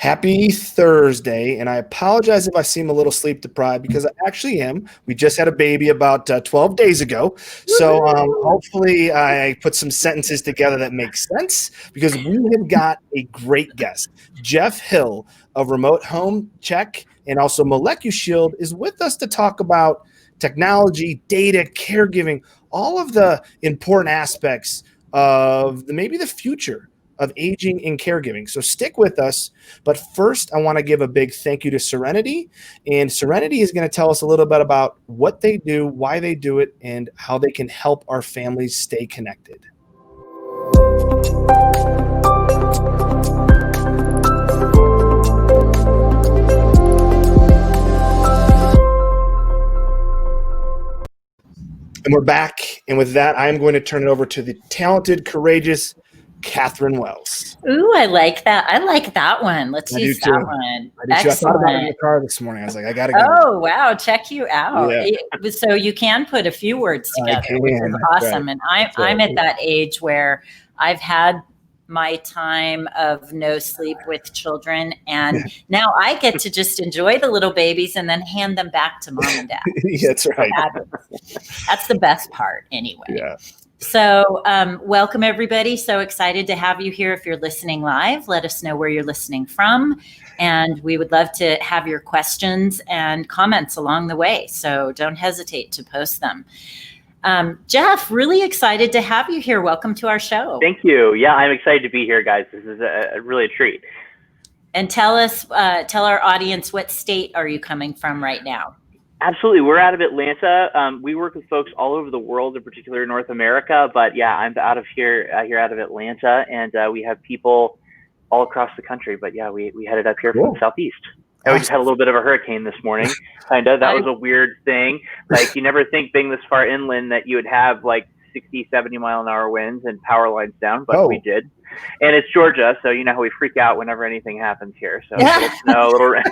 Happy Thursday, and I apologize if I seem a little sleep deprived because I actually am. We just had a baby about 12 days ago, so hopefully I put some sentences together that make sense because we have got a great guest. Jeff Hill of Remote Home Check and also MolecuShield is with us to talk about technology, data, caregiving, all of the important aspects of maybe the future of aging and caregiving. So stick with us. But first, I want to give a big thank you to Serenity. And Serenity is going to tell us a little bit about what they do, why they do it, and how they can help our families stay connected. And we're back. And with that, I'm going to turn it over to the talented, courageous Catherine Wells. Ooh, I like that. I like that one. Let's use that one. I thought about it in the car this morning. I was like, I got to go. Oh, wow. Check you out. Yeah. So you can put a few words together, which is awesome. Right. And I'm at that age where I've had my time of no sleep with children. And now I get to just enjoy the little babies and then hand them back to mom and dad. That's right. That's the best part anyway. Yeah. So welcome, everybody. So excited to have you here. If you're listening live, let us know where you're listening from. And we would love to have your questions and comments along the way. So don't hesitate to post them. Jeff, really excited to have you here. Welcome to our show. Thank you. Yeah, I'm excited to be here, guys. This is really a treat. And tell our audience, what state are you coming from right now? Absolutely. We're out of Atlanta. We work with folks all over the world, in particular North America. But yeah, I'm out of out of Atlanta, and we have people all across the country. But yeah, we headed up here from the Southeast. And we just had a little bit of a hurricane this morning. Kind of. That was a weird thing. Like, you never think being this far inland that you would have like 60, 70 mile an hour winds and power lines down, but we did. And it's Georgia, so you know how we freak out whenever anything happens here. So a little snow, a little rain.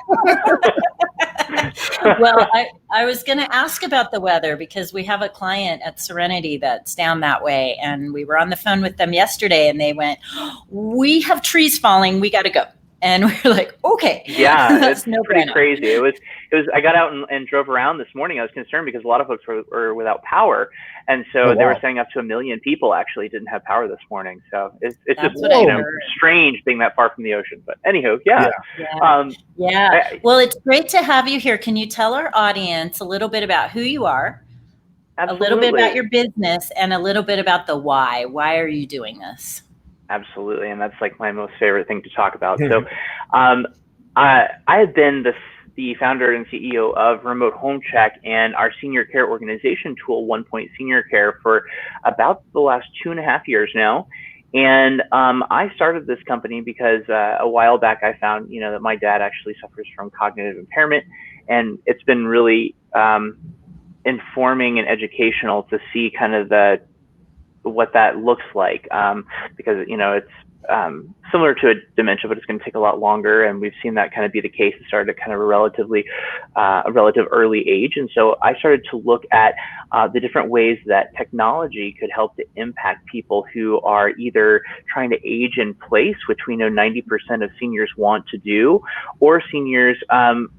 Well, I was going to ask about the weather because we have a client at Serenity that's down that way. And we were on the phone with them yesterday and they went, we have trees falling. We got to go. And we were like, okay. Yeah, that's pretty crazy. It was. I got out and drove around this morning. I was concerned because a lot of folks were without power. And so they were saying up to 1 million people actually didn't have power this morning. So it's just strange being that far from the ocean. But anywho, Well, it's great to have you here. Can you tell our audience a little bit about who you are, Absolutely. a little bit about your business, and a little bit about the why? Why are you doing this? Absolutely. And that's like my most favorite thing to talk about. So I have been the founder and CEO of Remote Home Check and our senior care organization tool, 1 Point Senior Care, for about the last 2.5 years now. And I started this company because a while back I found, that my dad actually suffers from cognitive impairment. And it's been really informing and educational to see kind of what that looks like, because it's similar to a dementia, but it's going to take a lot longer, and we've seen that kind of be the case. It started at kind of a relative early age, and so I started to look at the different ways that technology could help to impact people who are either trying to age in place, which we know 90% of seniors want to do, or seniors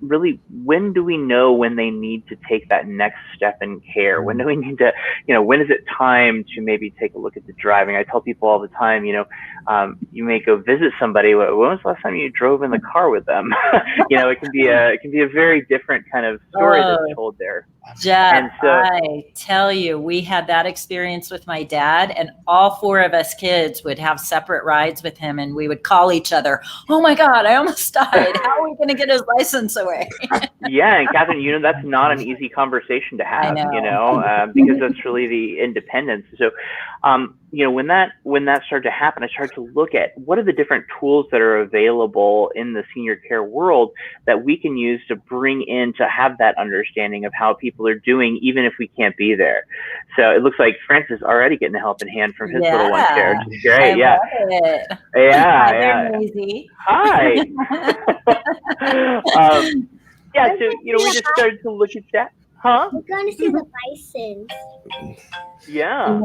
really, when do we know when they need to take that next step in care? When do we need to, when is it time to maybe take a look at the driving? I tell people all the time, you may go visit somebody. When was the last time you drove in the car with them? It can be a very different kind of story that's told there. Jeff, I tell you, we had that experience with my dad, and all 4 of us kids would have separate rides with him, and we would call each other, oh my God, I almost died. How are we going to get his license away? Yeah, and Catherine, that's not an easy conversation to have, because that's really the independence. So, when that started to happen, I started to look at what are the different tools that are available in the senior care world that we can use to bring in to have that understanding of how people are doing, even if we can't be there. So it looks like Francis is already getting a helping hand from his little one there, which is great. Love it. Yeah. Hi there, Maisie. Hi. So we just started to look at that. Huh? We're going to see the bison. Yeah.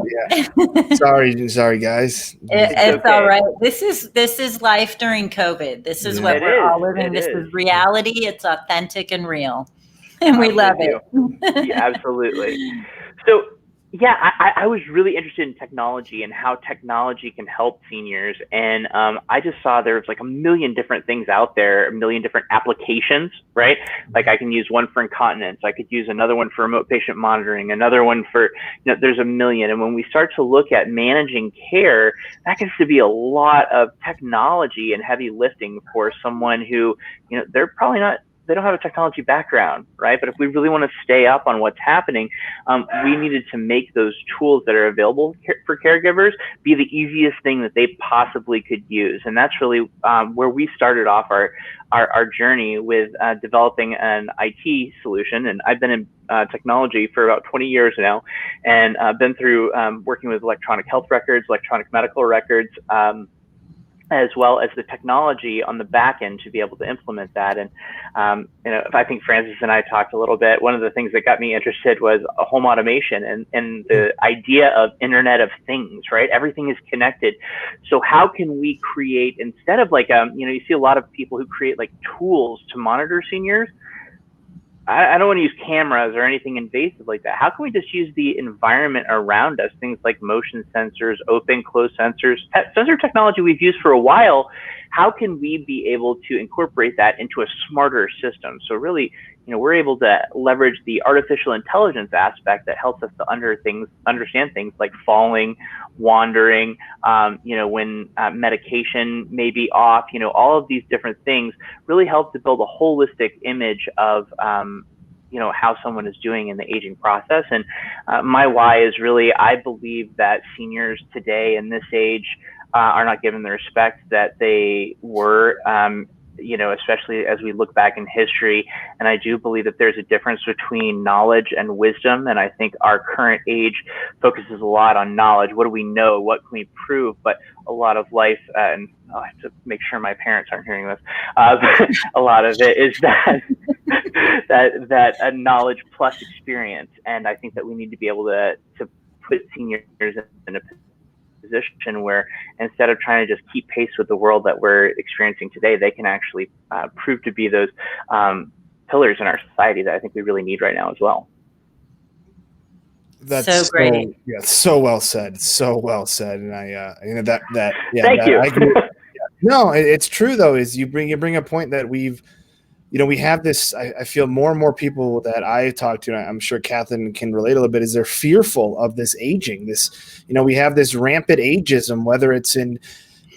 Sorry, guys. It's okay. all right. This is life during COVID. This is what It we're is. all living. This is reality. It's authentic and real, and we love it. Yeah, absolutely. So, yeah, I was really interested in technology and how technology can help seniors. And I just saw there was like a million different things out there, a million different applications, right? Like I can use one for incontinence. I could use another one for remote patient monitoring, another one for, there's a million. And when we start to look at managing care, that gets to be a lot of technology and heavy lifting for someone who, they're probably not, they don't have a technology background, right? But if we really want to stay up on what's happening, we needed to make those tools that are available for caregivers be the easiest thing that they possibly could use. And that's really where we started off our journey with developing an IT solution. And I've been in technology for about 20 years now, and been through working with electronic health records, electronic medical records, as well as the technology on the back end to be able to implement that. And, I think Francis and I talked a little bit. One of the things that got me interested was home automation and the idea of Internet of Things, right? Everything is connected. So how can we create, instead of like, you see a lot of people who create like tools to monitor seniors. I don't want to use cameras or anything invasive like that. How can we just use the environment around us? Things like motion sensors, open, close sensors, sensor technology we've used for a while. How can we be able to incorporate that into a smarter system? So really, we're able to leverage the artificial intelligence aspect that helps us to understand things like falling, wandering, when medication may be off, all of these different things really help to build a holistic image of, how someone is doing in the aging process. And my why is really, I believe that seniors today in this age are not given the respect that they were, especially as we look back in history. And I do believe that there's a difference between knowledge and wisdom. And I think our current age focuses a lot on knowledge. What do we know? What can we prove? But a lot of life, and I have to make sure my parents aren't hearing this, a lot of it is that a knowledge plus experience. And I think that we need to be able to put seniors in a position where instead of trying to just keep pace with the world that we're experiencing today, they can actually prove to be those pillars in our society that I think we really need right now as well. That's so great. So well said. So well said. And Thank you. I agree. No, it's true though, is you bring a point that we have this, I feel more and more people that I talk to, and I'm sure Catherine can relate a little bit, is they're fearful of this aging. We have this rampant ageism, whether it's in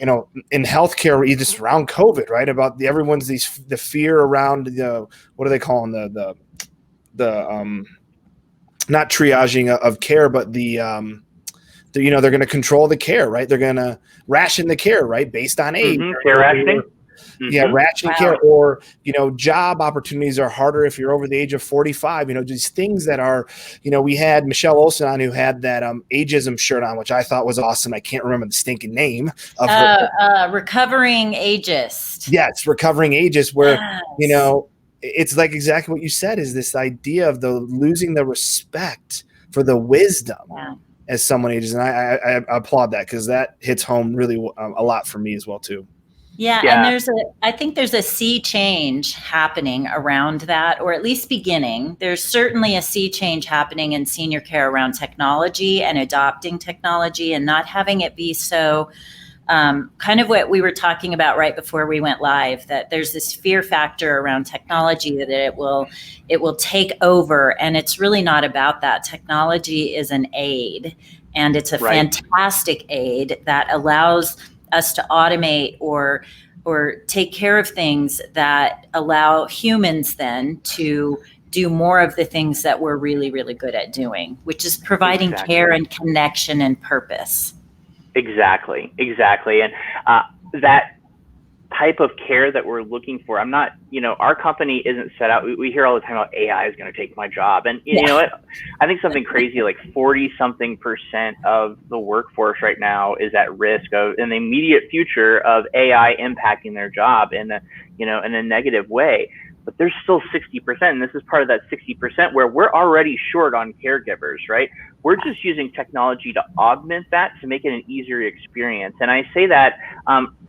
healthcare or just around COVID, right? About the fear around what do they call them? The not triaging of care, but they're going to control the care, right? They're going to ration the care, right? Based on age. Care rationing. Yeah, rationing care, or job opportunities are harder if you're over the age of 45. These things that are, we had Michelle Olsen on, who had that ageism shirt on, which I thought was awesome. I can't remember the stinking name of her. Recovering Ageist. Yes, recovering ageist, where it's like exactly what you said, is this idea of losing the respect for the wisdom as someone ages, and I applaud that, because that hits home really a lot for me as well too. Yeah, and I think there's a sea change happening around that, or at least beginning. There's certainly a sea change happening in senior care around technology and adopting technology and not having it be so kind of what we were talking about right before we went live, that there's this fear factor around technology that it will take over, and it's really not about that. Technology is an aid, and it's a fantastic aid that allows us to automate or take care of things that allow humans then to do more of the things that we're really, really good at doing, which is providing care and connection and purpose. Exactly. And that type of care that we're looking for, I'm not, our company isn't set out. We hear all the time about AI is going to take my job. And you know what? I think something crazy like 40-something% of the workforce right now is at risk of in the immediate future of AI impacting their job in a negative way. but there's still 60%. And this is part of that 60% where we're already short on caregivers, right? We're just using technology to augment that to make it an easier experience. And I say that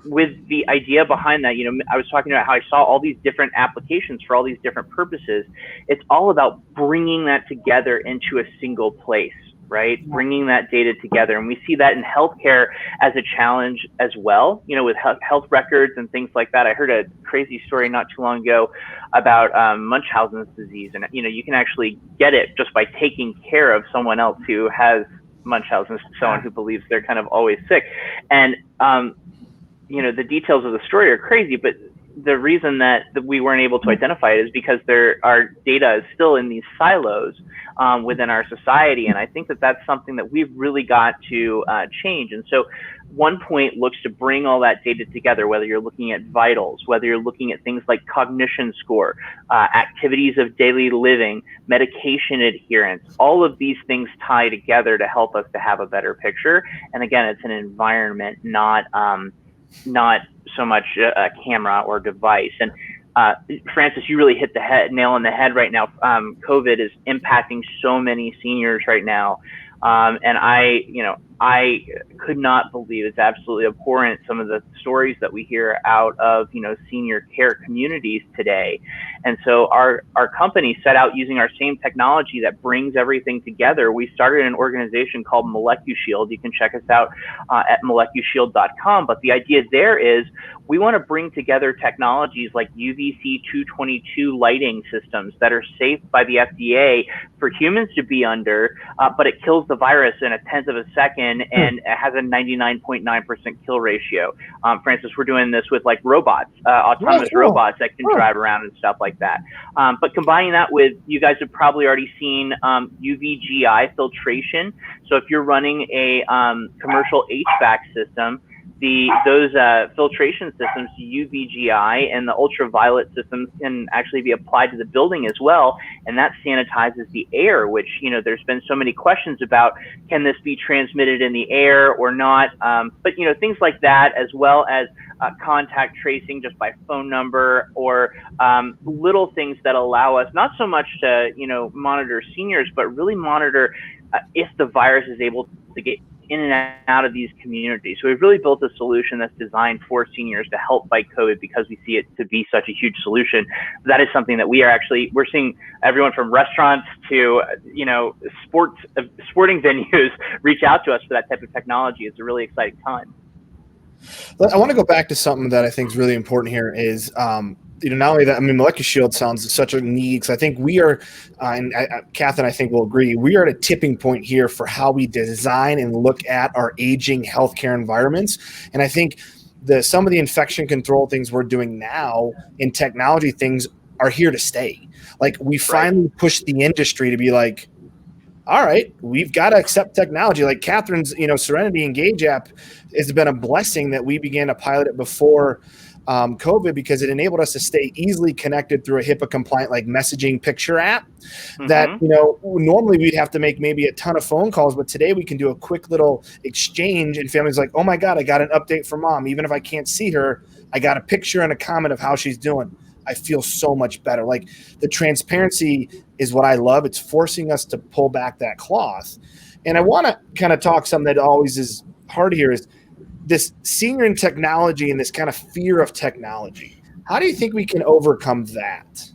with the idea behind that, I was talking about how I saw all these different applications for all these different purposes. It's all about bringing that together into a single place, right? Bringing that data together. And we see that in healthcare as a challenge as well, with health records and things like that. I heard a crazy story not too long ago about Munchausen's disease. And, you can actually get it just by taking care of someone else who has Munchausen's, someone who believes they're kind of always sick. And, the details of the story are crazy, but the reason that we weren't able to identify it is because our data is still in these silos within our society. And I think that that's something that we've really got to change. And so One Point looks to bring all that data together, whether you're looking at vitals, whether you're looking at things like cognition score, activities of daily living, medication adherence. All of these things tie together to help us to have a better picture. And again, it's an environment, not so much a camera or device. And Francis, you really hit the nail on the head right now. COVID is impacting so many seniors right now. And I could not believe, it's absolutely abhorrent, some of the stories that we hear out of, senior care communities today. And so our company set out using our same technology that brings everything together. We started an organization called MolecuShield. You can check us out at molecushield.com. But the idea there is we want to bring together technologies like UVC 222 lighting systems that are safe by the FDA for humans to be under, but it kills the virus in a tenth of a second and it has a 99.9% kill ratio. Francis, we're doing this with like robots, autonomous robots that can drive around and stuff like that. But combining that with, you guys have probably already seen UVGI filtration. So if you're running a commercial HVAC system, those filtration systems, UVGI and the ultraviolet systems, can actually be applied to the building as well, and that sanitizes the air, which there's been so many questions about, can this be transmitted in the air or not? But things like that, as well as contact tracing just by phone number, or little things that allow us not so much to monitor seniors, but really monitor if the virus is able to get in and out of these communities. So we've really built a solution that's designed for seniors to help fight COVID, because we see it to be such a huge solution. That is something that we're seeing everyone from restaurants to, sporting venues reach out to us for that type of technology. It's a really exciting time. I want to go back to something that I think is really important here is, not only that, MolecuShield sounds such a need, because I think we are, and Kath and I think will agree, we are at a tipping point here for how we design and look at our aging healthcare environments. And I think some of the infection control things we're doing now in technology things are here to stay. Like, we finally pushed the industry to be like, all right, we've got to accept technology. Like Catherine's, Serenity Engage app has been a blessing that we began to pilot it before COVID, because it enabled us to stay easily connected through a HIPAA compliant like messaging picture app that, normally we'd have to make maybe a ton of phone calls, but today we can do a quick little exchange and families like, oh my God, I got an update from mom. Even if I can't see her, I got a picture and a comment of how she's doing. I feel so much better. Like, the transparency is what I love. It's forcing us to pull back that cloth. And I want to kind of talk something that always is hard here is this senior in technology and this kind of fear of technology. How do you think we can overcome that?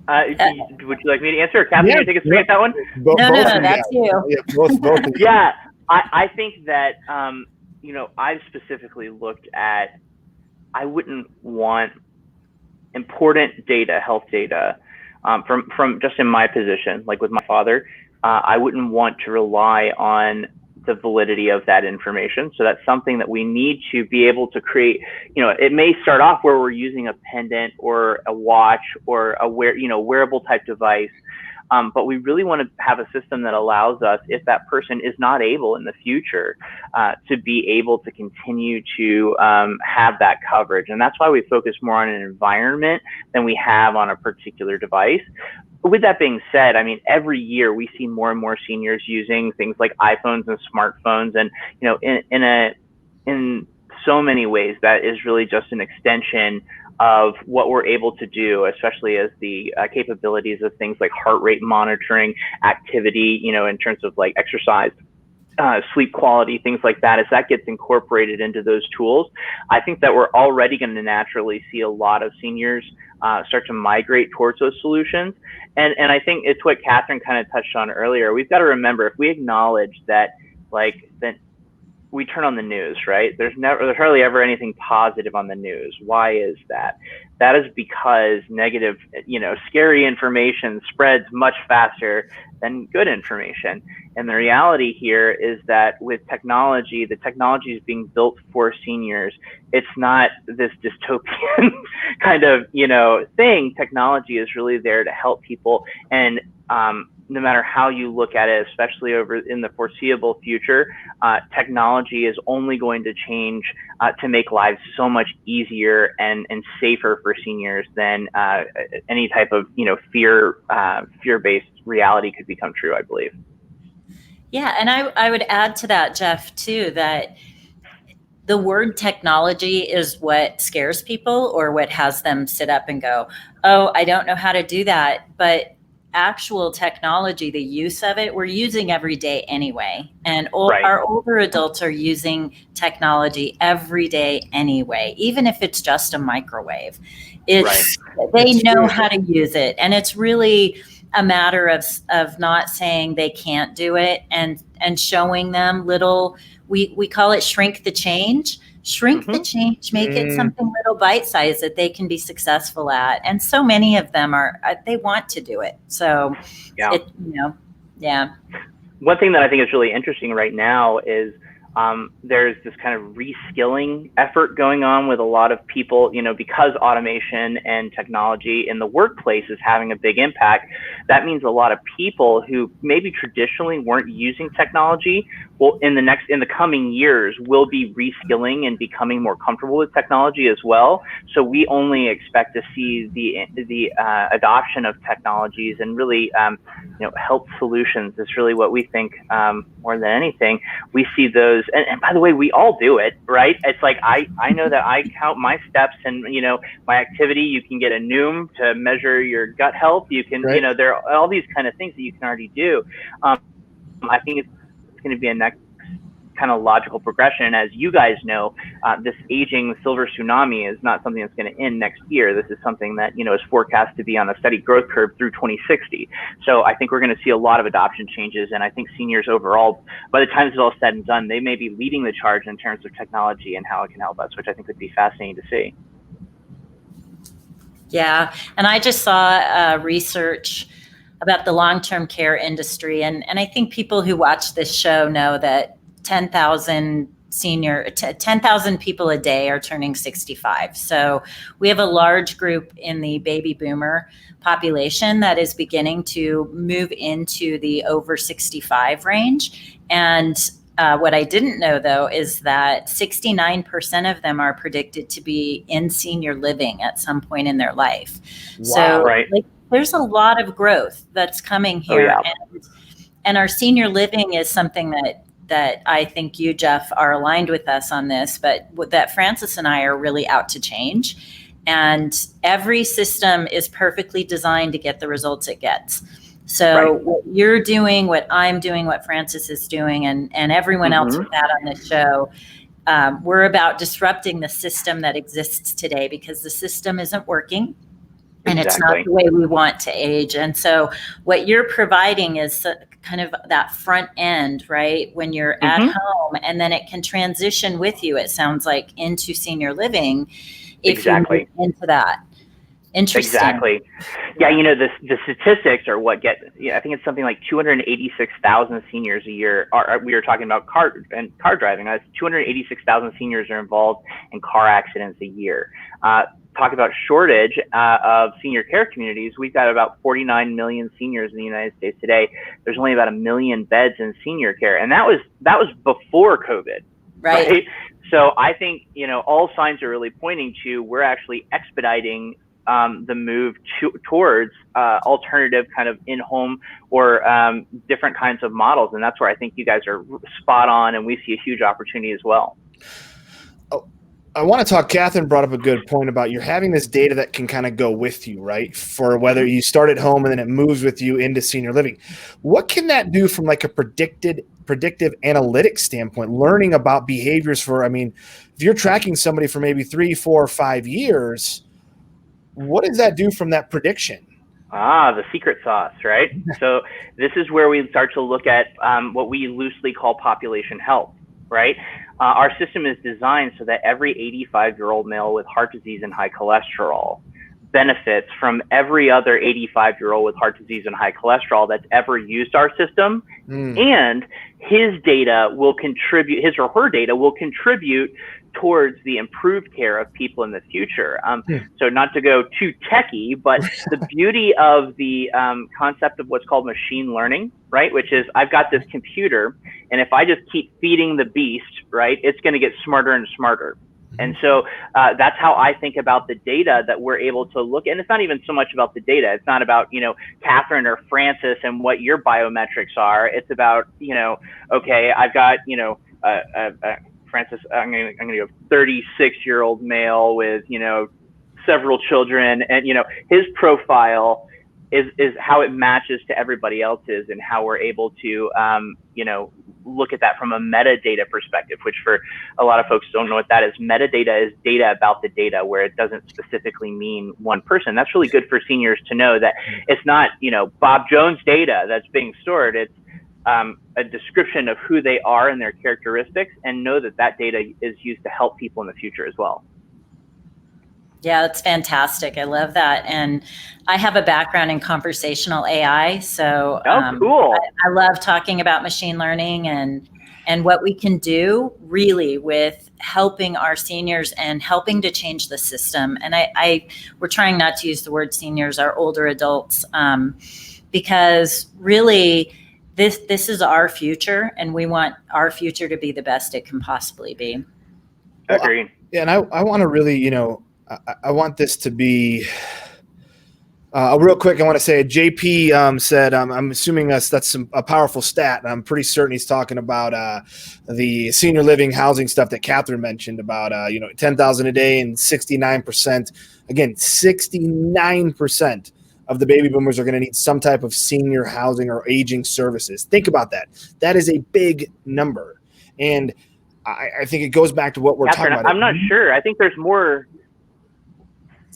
Would you like me to answer, or Kathy, you take a swing at that one? No, that's you. Yeah, both. Yeah, I think that, I've specifically looked at, I wouldn't want important data, health data, from just in my position, like with my father, I wouldn't want to rely on the validity of that information. So that's something that we need to be able to create. It may start off where we're using a pendant or a watch or a wearable type device. But we really want to have a system that allows us, if that person is not able in the future, to be able to continue to have that coverage. And that's why we focus more on an environment than we have on a particular device. But with that being said, every year we see more and more seniors using things like iPhones and smartphones, and in so many ways that is really just an extension of what we're able to do, especially as the capabilities of things like heart rate monitoring, activity, in terms of like exercise, sleep quality, things like that, as that gets incorporated into those tools, I think that we're already going to naturally see a lot of seniors start to migrate towards those solutions. And I think it's what Catherine kind of touched on earlier. We've got to remember, if we acknowledge that, that we turn on the news, right? There's hardly ever anything positive on the news. Why is that? That is because negative, scary information spreads much faster than good information. And the reality here is that with technology, the technology is being built for seniors. It's not this dystopian kind of, thing. Technology is really there to help people. And no matter how you look at it, especially over in the foreseeable future, technology is only going to change to make lives so much easier and safer for seniors than any type of fear-based reality could become true, I believe. Yeah, and I would add to that, Jeff, too, that the word technology is what scares people, or what has them sit up and go, oh, I don't know how to do that. But actual technology, the use of it, we're using every day anyway. And our older adults are using technology every day anyway, even if it's just a microwave. They know how to use it. And it's really a matter of not saying they can't do it, and showing them little, we call it shrink the change. The change, make it something little bite-sized that they can be successful at. And so many of them they want to do it. So, One thing that I think is really interesting right now is there's this kind of reskilling effort going on with a lot of people, because automation and technology in the workplace is having a big impact. That means a lot of people who maybe traditionally weren't using technology, well, in the coming years, will be reskilling and becoming more comfortable with technology as well. So we only expect to see the adoption of technologies and really, health solutions is really what we think more than anything. We see those. And by the way, we all do it, right? It's like, I know that I count my steps and, my activity. You can get a Noom to measure your gut health. You can, there are all these kind of things that you can already do. I think it's going to be a next kind of logical progression. As you guys know, this aging silver tsunami is not something that's going to end next year. This is something that, is forecast to be on a steady growth curve through 2060. So I think we're going to see a lot of adoption changes. And I think seniors overall, by the time it's all said and done, they may be leading the charge in terms of technology and how it can help us, which I think would be fascinating to see. Yeah. And I just saw research about the long-term care industry. And I think people who watch this show know that 10,000 people a day are turning 65. So we have a large group in the baby boomer population that is beginning to move into the over 65 range. And what I didn't know, though, is that 69% of them are predicted to be in senior living at some point in their life. Wow, so there's a lot of growth that's coming here. Oh, yeah. And our senior living is something that I think you, Jeff, are aligned with us on this, but that Francis and I are really out to change. And every system is perfectly designed to get the results it gets. So what you're doing, what I'm doing, what Francis is doing, and everyone else with that on this show, we're about disrupting the system that exists today, because the system isn't working. And it's not the way we want to age. And so what you're providing is kind of that front end, right? When you're at home, and then it can transition with you, it sounds like, into senior living if you move into that. Interesting. Exactly. Yeah, the statistics are what get, I think it's something like 286,000 seniors a year. We were talking about car driving. 286,000 seniors are involved in car accidents a year. Talk about shortage of senior care communities. We've got about 49 million seniors in the United States today. There's only about 1 million beds in senior care, and that was before COVID, right? So I think all signs are really pointing to we're actually expediting the move towards alternative kind of in-home or different kinds of models, and that's where I think you guys are spot on, and we see a huge opportunity as well. I want to talk. Catherine brought up a good point about you're having this data that can kind of go with you, right? For whether you start at home and then it moves with you into senior living. What can that do from like a predictive analytics standpoint? Learning about behaviors for, I mean, if you're tracking somebody for maybe 3, 4, 5 years, what does that do from that prediction? The secret sauce, right? So this is where we start to look at what we loosely call population health, right? Our system is designed so that every 85-year-old male with heart disease and high cholesterol benefits from every other 85-year-old with heart disease and high cholesterol that's ever used our system. And his data will contribute, his or her data will contribute towards the improved care of people in the future. So not to go too techie, but the beauty of the concept of what's called machine learning, right? Which is I've got this computer, and if I just keep feeding the beast, right, it's going to get smarter and smarter. And so that's how I think about the data that we're able to look at. And it's not even so much about the data. It's not about, you know, Catherine or Francis and what your biometrics are. It's about, you know, okay, I've got, you know, Francis, I'm going to go 36-year-old male with, you know, several children, and, you know, his profile is how it matches to everybody else's, and how we're able to, you know, look at that from a metadata perspective, which for a lot of folks don't know what that is. Metadata is data about the data, where it doesn't specifically mean one person. That's really good for seniors to know that it's not, you know, Bob Jones data that's being stored. It's a description of who they are and their characteristics, and know that that data is used to help people in the future as well. Yeah, that's fantastic. I love that. And I have a background in conversational AI. So cool. I love talking about machine learning and what we can do really with helping our seniors and helping to change the system. And we're trying not to use the word seniors, our older adults, because really this is our future, and we want our future to be the best it can possibly be. Agreed. Yeah, and I want to really, you know, I want this to be real quick. I want to say JP said, I'm assuming that's a powerful stat. And I'm pretty certain he's talking about the senior living housing stuff that Catherine mentioned about, you know, 10,000 a day and 69%. Again, 69% of the baby boomers are going to need some type of senior housing or aging services. Think about that. That is a big number. And I think it goes back to what we're Catherine, talking about. I'm not sure. I think there's more.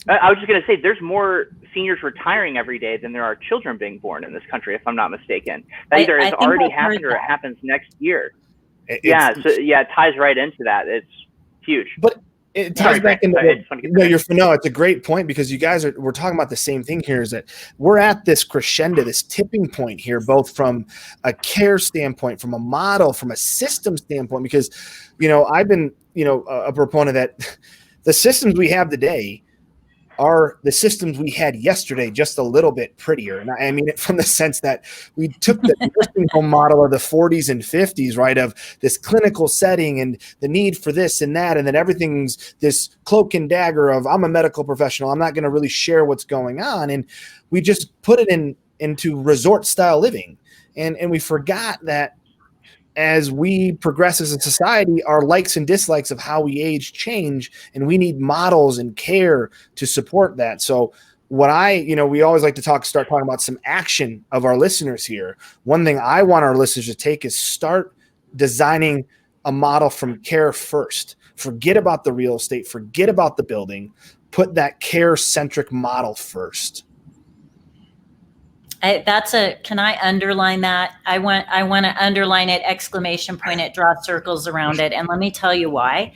I was just going to say, there's more seniors retiring every day than there are children being born in this country, if I'm not mistaken. That either has already happened or it happens next year. It ties right into that. It's huge. But it ties back into it's a great point, because you guys we're talking about the same thing here, is that we're at this crescendo, this tipping point here, both from a care standpoint, from a model, from a system standpoint, because, you know, I've been, you know, a proponent that the systems we have today are the systems we had yesterday, just a little bit prettier. And I mean it from the sense that we took the nursing home model of the 40s and 50s, right, of this clinical setting and the need for this and that, and then everything's this cloak and dagger of I'm a medical professional, I'm not going to really share what's going on, and we just put it into resort style living, and we forgot that as we progress as a society, our likes and dislikes of how we age change, and we need models and care to support that. So we always like to start talking about some action of our listeners here. One thing I want our listeners to take is start designing a model from care first. Forget about the real estate, forget about the building, put that care-centric model first. Can I underline that? I want to underline it, exclamation point it, draw circles around it. And let me tell you why.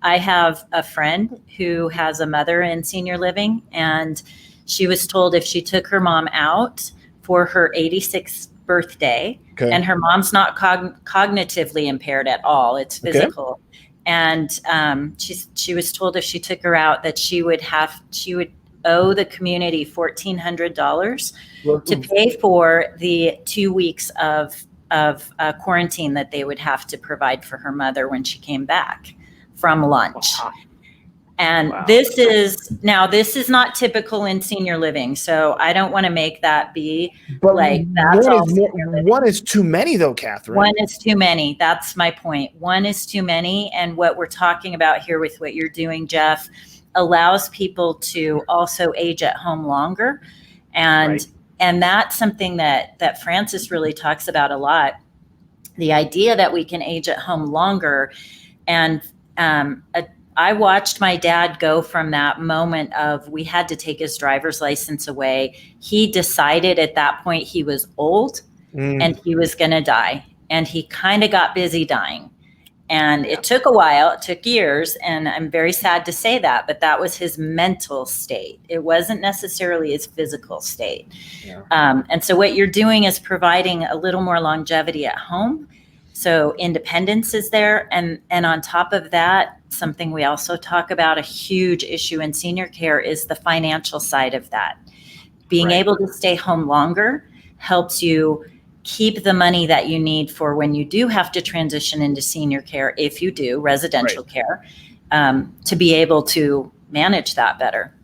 I have a friend who has a mother in senior living, and she was told if she took her mom out for her 86th birthday, and her mom's not cognitively impaired at all, it's physical. And she was told if she took her out that she would owe the community $1,400 to pay for the 2 weeks of quarantine that they would have to provide for her mother when she came back from lunch. And Wow. this is not typical in senior living. So I don't want to make that be But like that's all senior living. one is too many, though, Catherine. One is too many. That's my point. One is too many. And what we're talking about here with what you're doing, Jeff, allows people to also age at home longer. And that's something that Francis really talks about a lot. The idea that we can age at home longer. And I watched my dad go from that moment of we had to take his driver's license away. He decided at that point he was old and he was going to die. And he kind of got busy dying. And it took a while, it took years. And I'm very sad to say that, but that was his mental state. It wasn't necessarily his physical state. Yeah. And so what you're doing is providing a little more longevity at home. So independence is there. And on top of that, something we also talk about, a huge issue in senior care is the financial side of that. Being able to stay home longer helps you keep the money that you need for when you do have to transition into senior care, if you do, residential care, to be able to manage that better.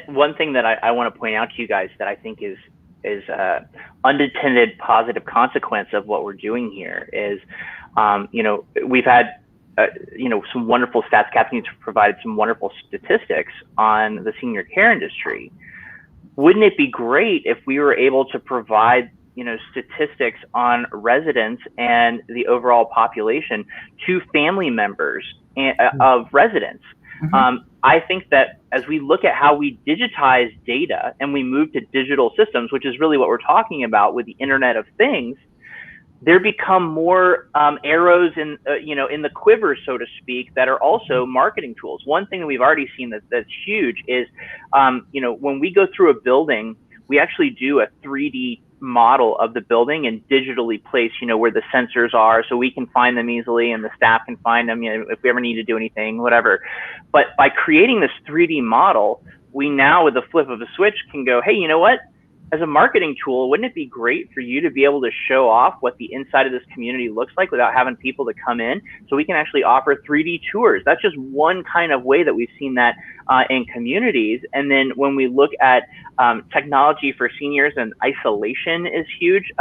One thing that I want to point out to you guys that I think is unintended positive consequence of what we're doing here is, we've had, some wonderful stats. Kathleen's provided some wonderful statistics on the senior care industry. Wouldn't it be great if we were able to provide, statistics on residents and the overall population to family members of residents? I think that as we look at how we digitize data and we move to digital systems, which is really what we're talking about with the Internet of Things, there become more arrows in the quiver, so to speak, that are also marketing tools. One thing that we've already seen that's huge is, when we go through a building, we actually do a 3D model of the building and digitally place, where the sensors are, so we can find them easily and the staff can find them, if we ever need to do anything, whatever. But by creating this 3D model, we now, with the flip of a switch, can go, hey, you know what? As a marketing tool, wouldn't it be great for you to be able to show off what the inside of this community looks like without having people to come in? So we can actually offer 3D tours. That's just one kind of way that we've seen that in communities. And then when we look at technology for seniors, and isolation is huge.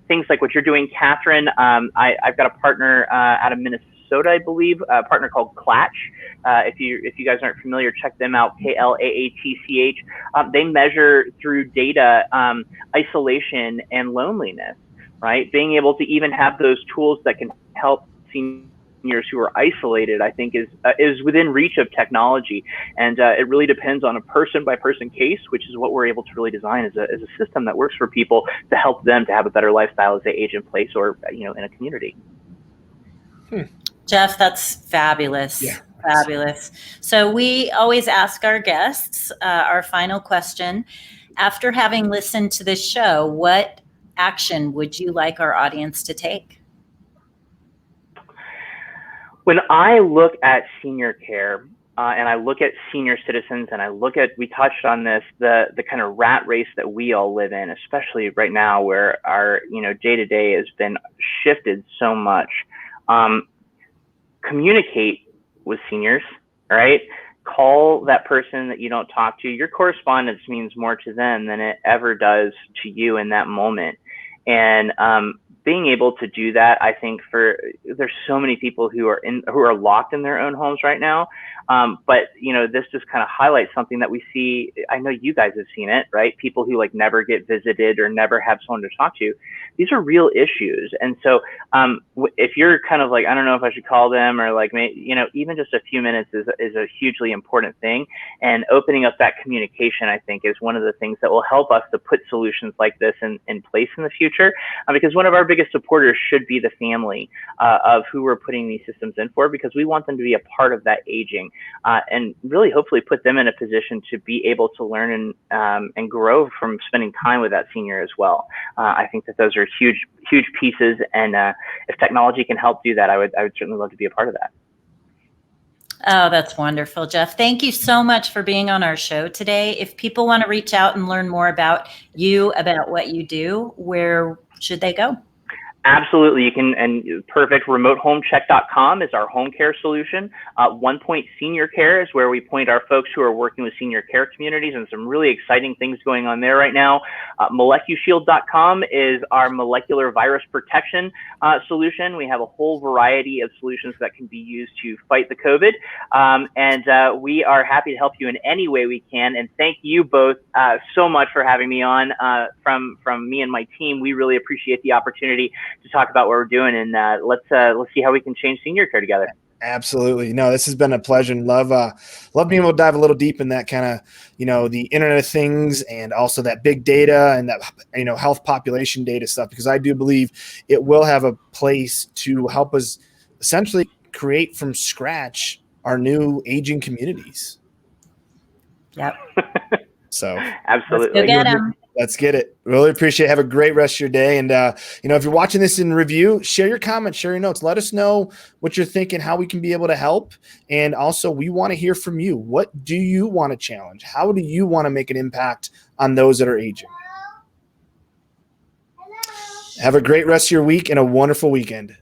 Things like what you're doing, Catherine. I've got a partner out of Minnesota, I believe, a partner called Clatch. If you guys aren't familiar, check them out, KLAATCH. They measure through data isolation and loneliness, right? Being able to even have those tools that can help seniors who are isolated, I think is within reach of technology. And it really depends on a person by person case, which is what we're able to really design as a system that works for people to help them to have a better lifestyle as they age in place or, in a community. Jeff, that's fabulous. Yeah. Fabulous. So we always ask our guests our final question. After having listened to this show, what action would you like our audience to take? When I look at senior care and I look at senior citizens and I look at, we touched on this, the kind of rat race that we all live in, especially right now where our, day-to-day has been shifted so much. Communicate with seniors, right? Call that person that you don't talk to. Your correspondence means more to them than it ever does to you in that moment. And being able to do that, I think there's so many people who are locked in their own homes right now. But this just kind of highlights something that we see. I know you guys have seen it, right? People who never get visited or never have someone to talk to. These are real issues. And so if you're kind of I don't know if I should call them, or even just a few minutes is a hugely important thing. And opening up that communication, I think, is one of the things that will help us to put solutions like this in place in the future. Because one of our biggest supporters should be the family of who we're putting these systems in for, because we want them to be a part of that aging. And really hopefully put them in a position to be able to learn and grow from spending time with that senior as well. I think that those are huge pieces, and if technology can help do that, I would certainly love to be a part of that. Oh, that's wonderful, Jeff. Thank you so much for being on our show today. If people want to reach out and learn more about you, about what you do, where should they go? Absolutely. You can, and perfect. RemoteHomeCheck.com is our home care solution. One Point Senior Care is where we point our folks who are working with senior care communities, and some really exciting things going on there right now. MolecuShield.com is our molecular virus protection solution. We have a whole variety of solutions that can be used to fight the COVID. And we are happy to help you in any way we can. And thank you both so much for having me on. From me and my team, we really appreciate the opportunity to talk about what we're doing, and let's see how we can change senior care together. Absolutely. No, this has been a pleasure, and love being able to dive a little deep in that kind of, the Internet of Things, and also that big data and that, health population data stuff, because I do believe it will have a place to help us essentially create from scratch our new aging communities. Yep. So absolutely. Let's go get them. Let's get it. Really appreciate it. Have a great rest of your day. And, if you're watching this in review, share your comments, share your notes. Let us know what you're thinking, how we can be able to help. And also, we want to hear from you. What do you want to challenge? How do you want to make an impact on those that are aging? Have a great rest of your week and a wonderful weekend.